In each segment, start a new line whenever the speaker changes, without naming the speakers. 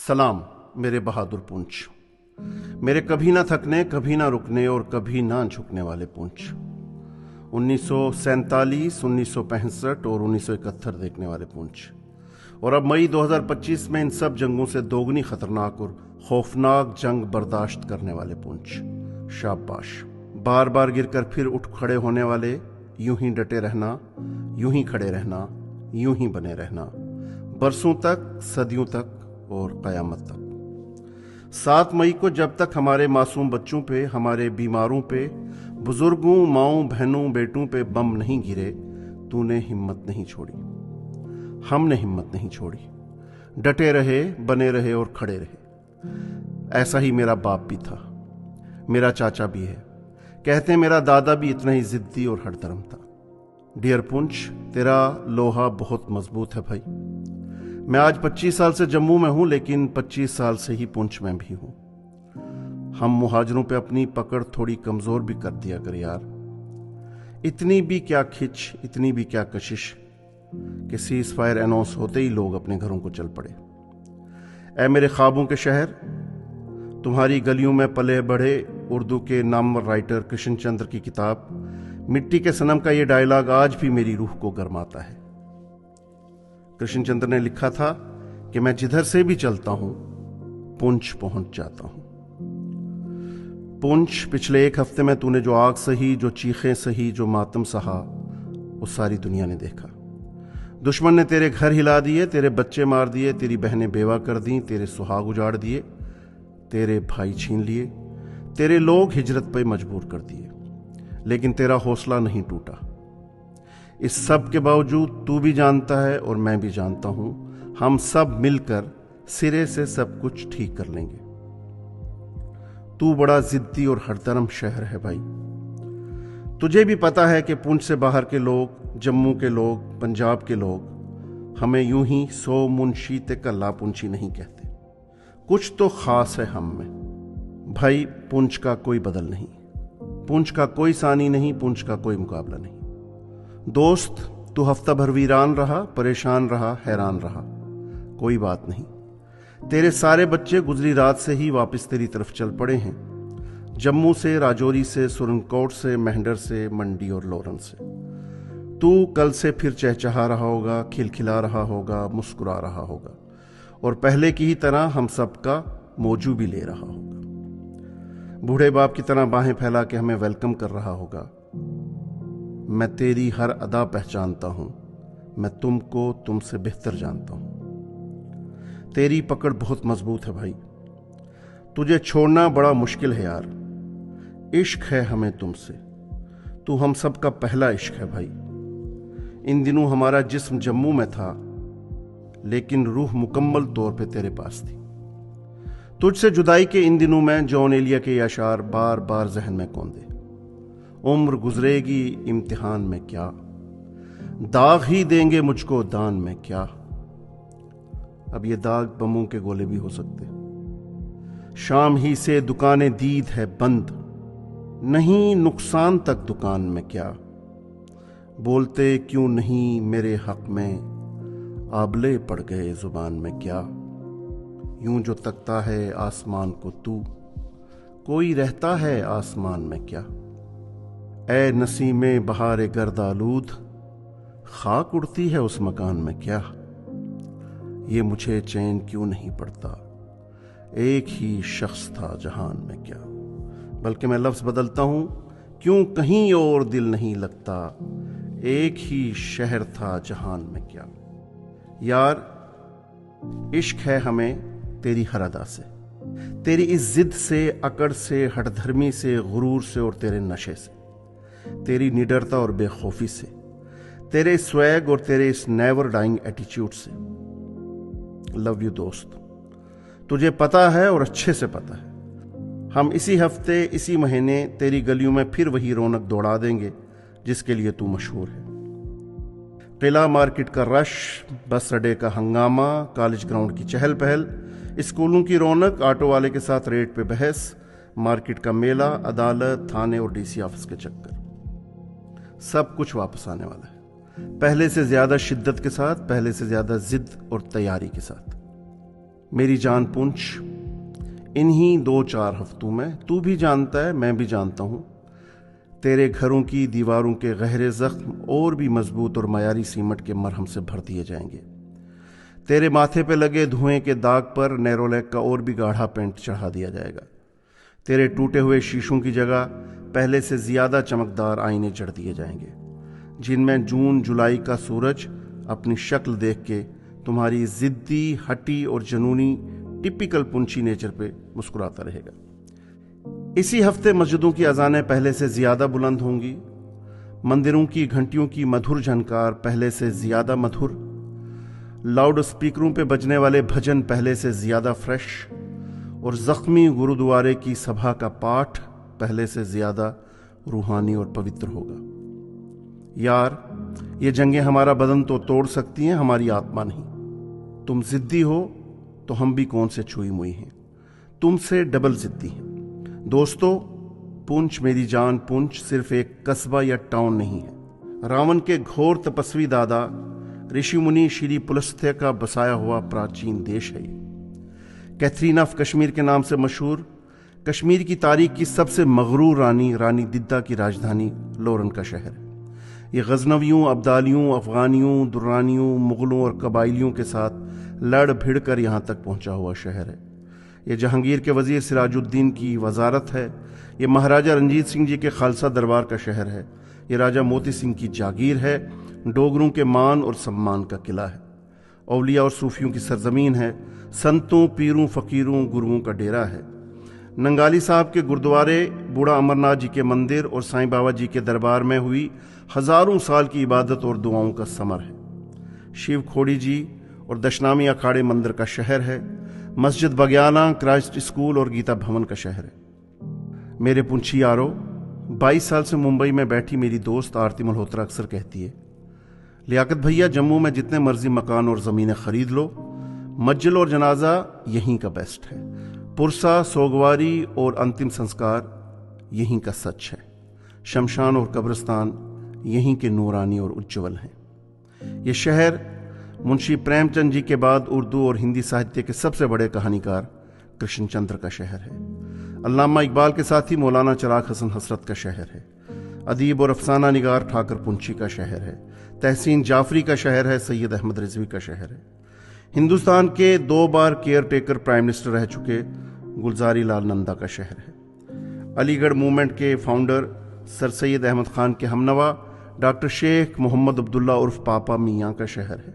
सलाम मेरे बहादुर पूंछ, मेरे कभी ना थकने, कभी ना रुकने और कभी ना झुकने वाले पूंछ। 1947, 1965 और 1971 देखने वाले पूंछ, और अब मई 2025 में इन सब जंगों से दोगुनी खतरनाक और खौफनाक जंग बर्दाश्त करने वाले पूंछ। शाबाश। बार बार गिरकर फिर उठ खड़े होने वाले, यूं ही डटे रहना, यूं ही खड़े रहना, यूं ही बने रहना, बरसों तक, सदियों तक और कयामत तक। 7 मई को जब तक हमारे मासूम बच्चों पे, हमारे बीमारों पे, बुजुर्गों, माओं, बहनों, बेटों पे बम नहीं गिरे, तूने हिम्मत नहीं छोड़ी, हमने हिम्मत नहीं छोड़ी। डटे रहे, बने रहे और खड़े रहे। ऐसा ही मेरा बाप भी था, मेरा चाचा भी है, कहते हैं मेरा दादा भी इतना ही जिद्दी और हठधर्म था। डियर पुंछ, तेरा लोहा बहुत मजबूत है भाई। मैं आज 25 साल से जम्मू में हूं, लेकिन 25 साल से ही पुंछ में भी हूं। हम मुहाजिरों पे अपनी पकड़ थोड़ी कमजोर भी कर दिया कर यार। इतनी भी क्या खिंच, इतनी भी क्या कशिश कि सीज फायर अनाउंस होते ही लोग अपने घरों को चल पड़े। ऐ मेरे ख्वाबों के शहर, तुम्हारी गलियों में पले बढ़े उर्दू के नामवर राइटर कृष्ण चंद्र की किताब मिट्टी के सनम का ये डायलॉग आज भी मेरी रूह को गरमाता है। कृष्ण चंद्र ने लिखा था कि मैं जिधर से भी चलता हूं, पुंछ पहुंच जाता हूं। पुंछ, पिछले 1 हफ्ते में तूने जो आग सही, जो चीखें सही, जो मातम सहा, वो सारी दुनिया ने देखा। दुश्मन ने तेरे घर हिला दिए, तेरे बच्चे मार दिए, तेरी बहनें बेवा कर दी, तेरे सुहाग उजाड़ दिए, तेरे भाई छीन लिए, तेरे लोग हिजरत पे मजबूर कर दिए, लेकिन तेरा हौसला नहीं टूटा। इस सब के बावजूद तू भी जानता है और मैं भी जानता हूं, हम सब मिलकर सिरे से सब कुछ ठीक कर लेंगे। तू बड़ा जिद्दी और हठधर्म शहर है भाई। तुझे भी पता है कि पुंछ से बाहर के लोग, जम्मू के लोग, पंजाब के लोग हमें यूं ही 100 मुंशी ते कल्ला पुंछी नहीं कहते। कुछ तो खास है हम में भाई। पुंछ का कोई बदल नहीं, पुंछ का कोई सानी नहीं, पुंछ का कोई मुकाबला नहीं। दोस्त, तू हफ्ता भर वीरान रहा, परेशान रहा, हैरान रहा, कोई बात नहीं। तेरे सारे बच्चे गुजरी रात से ही वापस तेरी तरफ चल पड़े हैं। जम्मू से, राजौरी से, सुरनकोट से, मेहंडर से, मंडी और लोरन से। तू कल से फिर चहचहा रहा होगा, खिलखिला रहा होगा, मुस्कुरा रहा होगा, और पहले की ही तरह हम सबका मौजू भी ले रहा होगा। बूढ़े बाप की तरह बाहें फैला के हमें वेलकम कर रहा होगा। मैं तेरी हर अदा पहचानता हूं, मैं तुमको तुमसे बेहतर जानता हूं। तेरी पकड़ बहुत मजबूत है भाई, तुझे छोड़ना बड़ा मुश्किल है यार। इश्क है हमें तुमसे, तू हम सब का पहला इश्क है भाई। इन दिनों हमारा जिस्म जम्मू में था, लेकिन रूह मुकम्मल तौर पे तेरे पास थी। तुझसे जुदाई के इन दिनों में जॉन एलिया के अशार बार बार जहन में कौंधे। उम्र गुजरेगी इम्तिहान में क्या, दाग ही देंगे मुझको दान में क्या। अब ये दाग बमों के गोले भी हो सकते। शाम ही से दुकानें दीद है बंद, नहीं नुकसान तक दुकान में क्या। बोलते क्यों नहीं मेरे हक में, आबले पड़ गए जुबान में क्या। यूं जो तकता है आसमान को तू, कोई रहता है आसमान में क्या। ऐ नसीमे बहारे गर्दालूद, खाक उड़ती है उस मकान में क्या। ये मुझे चैन क्यों नहीं पड़ता, एक ही शख्स था जहान में क्या। बल्कि मैं लफ्ज बदलता हूं, क्यों कहीं और दिल नहीं लगता, एक ही शहर था जहान में क्या। यार, इश्क है हमें तेरी हर अदा से, तेरी इस जिद से, अकड़ से, हठधर्मी से, गुरूर से और तेरे नशे से, तेरी निडरता और बेखौफी से, तेरे स्वैग और तेरे इस नेवर डाइंग एटीट्यूड से। लव यू दोस्त। तुझे पता है और अच्छे से पता है, हम इसी हफ्ते, इसी महीने तेरी गलियों में फिर वही रौनक दौड़ा देंगे जिसके लिए तू मशहूर है। किला मार्केट का रश, बस अड्डे का हंगामा, कॉलेज ग्राउंड की चहल पहल, स्कूलों की रौनक, ऑटो वाले के साथ रेट पे बहस, मार्केट का मेला, अदालत, थाने और डीसी ऑफिस के चक्कर, सब कुछ वापस आने वाला है। पहले से ज्यादा शिद्दत के साथ, पहले से ज्यादा जिद और तैयारी के साथ। मेरी जान पुंछ, इन्हीं 2-4 हफ्तों में तू भी जानता है, मैं भी जानता हूं, तेरे घरों की दीवारों के गहरे जख्म और भी मजबूत और मयारी सीमेंट के मरहम से भर दिए जाएंगे। तेरे माथे पे लगे धुएं के दाग पर नेरोलैक का और भी गाढ़ा पेंट चढ़ा दिया जाएगा। तेरे टूटे हुए शीशों की जगह पहले से ज्यादा चमकदार आईने चढ़ दिए जाएंगे, जिनमें जून जुलाई का सूरज अपनी शक्ल देख के तुम्हारी जिद्दी, हटी और जनूनी टिपिकल पुंछी नेचर पे मुस्कुराता रहेगा। इसी हफ्ते मस्जिदों की अजानें पहले से ज्यादा बुलंद होंगी, मंदिरों की घंटियों की मधुर झनकार पहले से ज्यादा मधुर, लाउड स्पीकरों पे बजने वाले भजन पहले से ज्यादा फ्रेश, और जख्मी गुरुद्वारे की सभा का पाठ पहले से ज्यादा रूहानी और पवित्र होगा। यार, ये जंगें हमारा बदन तो तोड़ सकती हैं, हमारी आत्मा नहीं। तुम जिद्दी हो तो हम भी कौन से छुई मुई हैं, तुमसे डबल जिद्दी हैं। दोस्तों, पुंछ मेरी जान पुंछ सिर्फ एक कस्बा या टाउन नहीं है। रावण के घोर तपस्वी दादा ऋषि मुनि श्री पुलस्त्य का बसाया हुआ प्राचीन देश है। ये कैथरीन ऑफ कश्मीर के नाम से मशहूर कश्मीर की तारीख की सबसे मगरूर रानी दिद्दा की राजधानी लोरन का शहर है। ये गजनवियों, अब्दालियों, अफगानियों, दुर्रानियों, मुगलों और कबाइलियों के साथ लड़ भिड़ कर यहाँ तक पहुंचा हुआ शहर है। ये जहांगीर के वजीर सिराजुद्दीन की वजारत है। ये महाराजा रंजीत सिंह जी के खालसा दरबार का शहर है। ये राजा मोती सिंह की जागीर है। डोगरों के मान और सम्मान का किला है। औलिया और सूफियों की सरजमीन है। संतों, पीरों, फकीरों, गुरुओं का डेरा है। नंगाली साहब के गुरुद्वारे, बूढ़ा अमरनाथ जी के मंदिर और साईं बाबा जी के दरबार में हुई हजारों साल की इबादत और दुआओं का समर है। शिव खोड़ी जी और दशनामी अखाड़े मंदिर का शहर है। मस्जिद बग्याना, क्राइस्ट स्कूल और गीता भवन का शहर है। मेरे पुंछी यारो, 22 साल से मुंबई में बैठी मेरी दोस्त आरती मल्होत्रा अक्सर कहती है, लियाकत भैया, जम्मू में जितने मर्जी मकान और ज़मीनें खरीद लो, मज्जल और जनाजा यहीं का बेस्ट है। पुरसा, सोगवारी और अंतिम संस्कार यहीं का सच है। शमशान और कब्रिस्तान यहीं के नूरानी और उज्ज्वल हैं। ये शहर मुंशी प्रेमचंद जी के बाद उर्दू और हिंदी साहित्य के सबसे बड़े कहानीकार कृष्णचंद्र का शहर है। अल्लामा इकबाल के साथ ही मौलाना चिराग हसन हसरत का शहर है। अदीब और अफसाना निगार ठाकर पुंछी का शहर है। तहसीन जाफरी का शहर है। सैयद अहमद रिजवी का शहर है। हिंदुस्तान के 2 बार केयर टेकर प्राइम मिनिस्टर रह चुके गुलजारी लाल नंदा का शहर है। अलीगढ़ मूवमेंट के फाउंडर सर सैयद अहमद खान के हमनवा डॉक्टर शेख मोहम्मद अब्दुल्ला उर्फ पापा मियाँ का शहर है।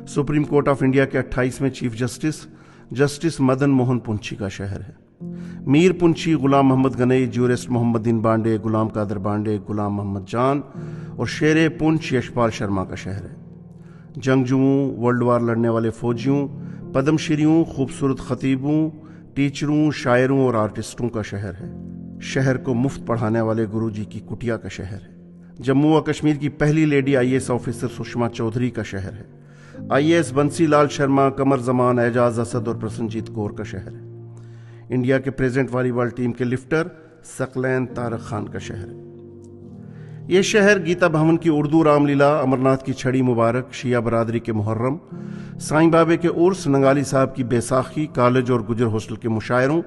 सुप्रीम कोर्ट ऑफ इंडिया के 28वें चीफ जस्टिस मदन मोहन पुंछी का शहर है। मीर पुंछी, गुलाम मोहम्मद गनई, ज्यूरिस्ट मोहम्मद दिन बांडे, गुलाम कादर बांडे, गुलाम मोहम्मद जान और शेरे पुंछ यशपाल शर्मा का शहर है। जंगजुओं, वर्ल्ड वार लड़ने वाले फौजियों, पद्मश्रियों, खूबसूरत खतीबों, टीचरों, शायरों और आर्टिस्टों का शहर है। शहर को मुफ्त पढ़ाने वाले गुरुजी की कुटिया का शहर है। जम्मू व कश्मीर की पहली lady IAS officer Sushma Chaudhary का शहर है। IAS बंसी लाल शर्मा, कमर जमान, एजाज असद और प्रसन्नजीत कौर का शहर है। इंडिया के प्रेजेंट वॉलीबॉल टीम के लिफ्टर सकलैन तारक खान का शहर है। यह शहर गीता भवन की उर्दू रामलीला, अमरनाथ की छड़ी मुबारक, शिया बरादरी के मुहर्रम, साईं बाबे के उर्स, नंगाली साहब की बैसाखी, कॉलेज और गुजर हॉस्टल के मुशायरों,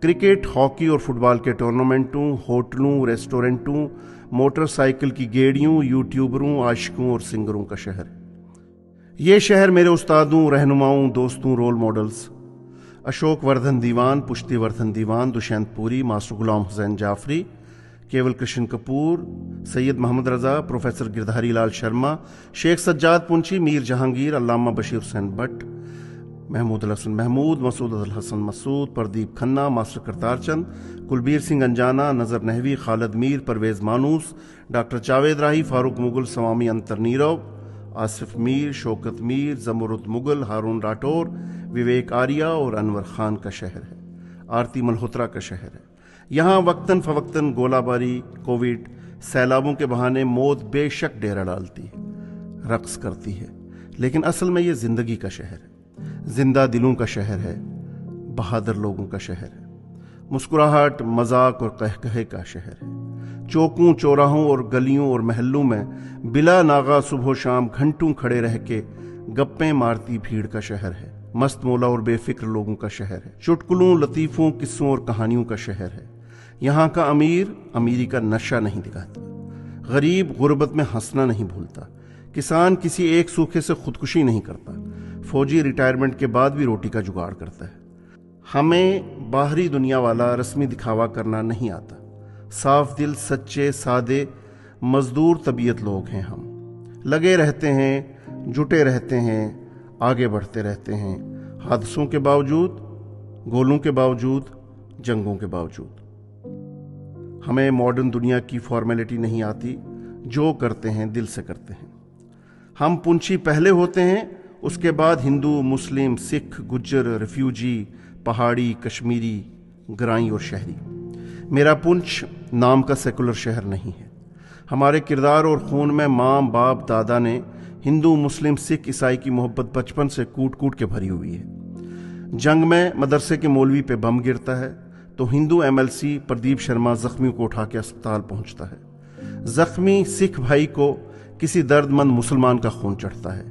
क्रिकेट, हॉकी और फुटबॉल के टूर्नामेंटों, होटलों, रेस्टोरेंटों, मोटरसाइकिल की गेड़ियों, यूट्यूबरों, आशिकों और सिंगरों का शहर है। ये शहर मेरे उस्तादों, रहनुमाओं, दोस्तों, रोल मॉडल्स अशोक वर्धन दीवान, पुष्टि वर्धन दीवान, दुष्यंत पुरी, मास्टर गुलाम हुसैन जाफरी, केवल कृष्ण कपूर, सैयद मोहम्मद रजा, प्रोफेसर गिरधारी लाल शर्मा, शेख सज्जाद पुंछी, मीर जहांगीर, अल्लामा बशीर हुसैन भट्ट, महमूद अल हसन महमूद, मसूद अल हसन मसूद, प्रदीप खन्ना, मास्टर करतार चंद, कुलबीर सिंह अंजाना, नजर नहवी, खालिद मीर, परवेज मानूस, डॉक्टर जावेद राही, फारूक मुगल, स्वामी अंतर नीरव, आसिफ मीर, शौकत मीर, जमरुद मुगल, हारून राठौर, विवेक आर्या और अनवर खान का शहर है। आरती मल्होत्रा का शहर है। यहाँ वक्तन फवक्तन गोलाबारी, कोविड, सैलाबों के बहाने मौत बेशक डेरा डालती है, रक्स करती है, लेकिन असल में ये जिंदगी का शहर है। जिंदा दिलों का शहर है, बहादुर लोगों का शहर है, मुस्कुराहट, मजाक और कहकहे का शहर है। चौकों, चौराहों और गलियों और महलों में बिला नागा सुबह शाम घंटों खड़े रह के गप्पें मारती भीड़ का शहर है। मस्त मौला और बेफिक्र लोगों का शहर है। चुटकुलों, लतीफ़ों, किस्सों और कहानियों का शहर है। यहाँ का अमीर अमीरी का नशा नहीं दिखाता, गरीब गुर्बत में हंसना नहीं भूलता, किसान किसी एक सूखे से खुदकुशी नहीं करता, फौजी रिटायरमेंट के बाद भी रोटी का जुगाड़ करता है। हमें बाहरी दुनिया वाला रस्मी दिखावा करना नहीं आता। साफ दिल, सच्चे, सादे, मजदूर तबीयत लोग हैं हम। लगे रहते हैं, जुटे रहते हैं, आगे बढ़ते रहते हैं, हादसों के बावजूद, गोलों के बावजूद, जंगों के बावजूद। हमें मॉडर्न दुनिया की फॉर्मेलिटी नहीं आती, जो करते हैं दिल से करते हैं। हम पुंछी पहले होते हैं, उसके बाद हिंदू, मुस्लिम, सिख, गुज्जर, रिफ्यूजी, पहाड़ी, कश्मीरी, ग्राई और शहरी। मेरा पुंछ नाम का सेकुलर शहर नहीं है। हमारे किरदार और खून में माँ, बाप, दादा ने हिंदू, मुस्लिम, सिख, ईसाई की मोहब्बत बचपन से कूट कूट के भरी हुई है। जंग में मदरसे के मौलवी पे बम गिरता है तो हिंदू MLC प्रदीप शर्मा जख्मियों को उठा के अस्पताल पहुंचता है। जख्मी सिख भाई को किसी दर्दमंद मुसलमान का खून चढ़ता है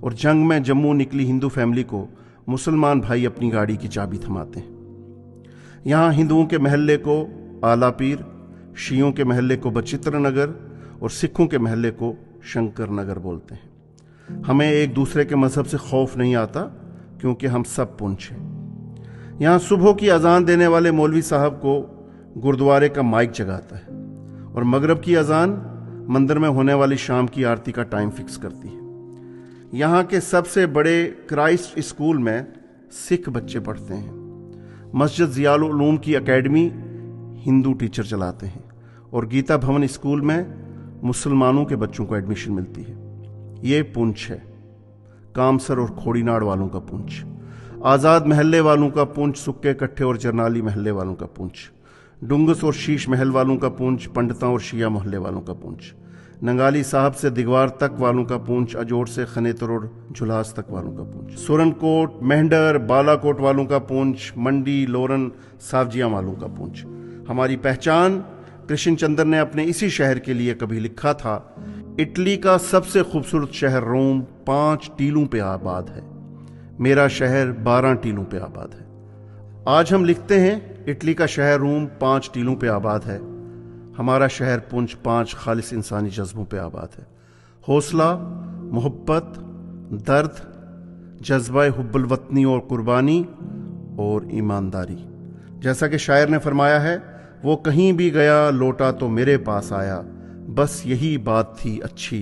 और जंग में जम्मू निकली हिंदू फैमिली को मुसलमान भाई अपनी गाड़ी की चाबी थमाते हैं। यहाँ हिंदुओं के महल्ले को आला पीर, शियों के महल्ले को बचित्र नगर और सिखों के महल्ले को शंकर नगर बोलते हैं। हमें एक दूसरे के मजहब से खौफ नहीं आता क्योंकि हम सब पुंछ हैं। यहाँ सुबह की अजान देने वाले मौलवी साहब को गुरुद्वारे का माइक जगाता है और मगरब की अजान मंदिर में होने वाली शाम की आरती का टाइम फिक्स करती है। यहाँ के सबसे बड़े क्राइस्ट स्कूल में सिख बच्चे पढ़ते हैं। मस्जिद ज़ियाउल उलूम की एकेडमी हिंदू टीचर चलाते हैं और गीता भवन स्कूल में मुसलमानों के बच्चों को एडमिशन मिलती है। ये पुंछ है, कामसर और खोड़ीनाड़ वालों का पुंछ, आज़ाद महल्ले वालों का पुंछ, सुक्के कट्ठे और जरनाली महल्ले वालों का पुंछ, डुंगस और शीश महल वालों का पुंछ, पंडिता और शिया मोहल्ले वालों का पुंछ, नंगाली साहब से दिगवार तक वालों का पुंछ, अजोड़ से खनेतर और झुलास तक वालों का पुंछ, सुरनकोट, मेहंडर, बालाकोट वालों का पुंछ, मंडी, लोरन, सावजिया वालों का पुंछ। हमारी पहचान कृष्ण चंद्र ने अपने इसी शहर के लिए कभी लिखा था, इटली का सबसे खूबसूरत शहर रोम 5 टीलों पे आबाद है, मेरा शहर 12 टीलों पे आबाद है। आज हम लिखते हैं इटली का शहर रोम 5 टीलों पे आबाद है, हमारा शहर पुंछ 5 खालिस इंसानी जज्बों पे आबाद है। हौसला, मोहब्बत, दर्द, जज्बा हुब्बुल वतनी और कुर्बानी और ईमानदारी। जैसा कि शायर ने फरमाया है, वो कहीं भी गया लौटा तो मेरे पास आया, बस यही बात थी अच्छी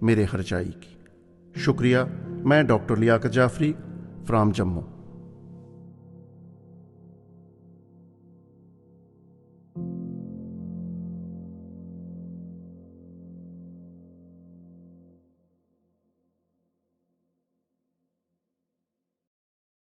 मेरे हरजाई की। शुक्रिया। मैं डॉक्टर लियाकत जाफरी फ्राम जम्मू।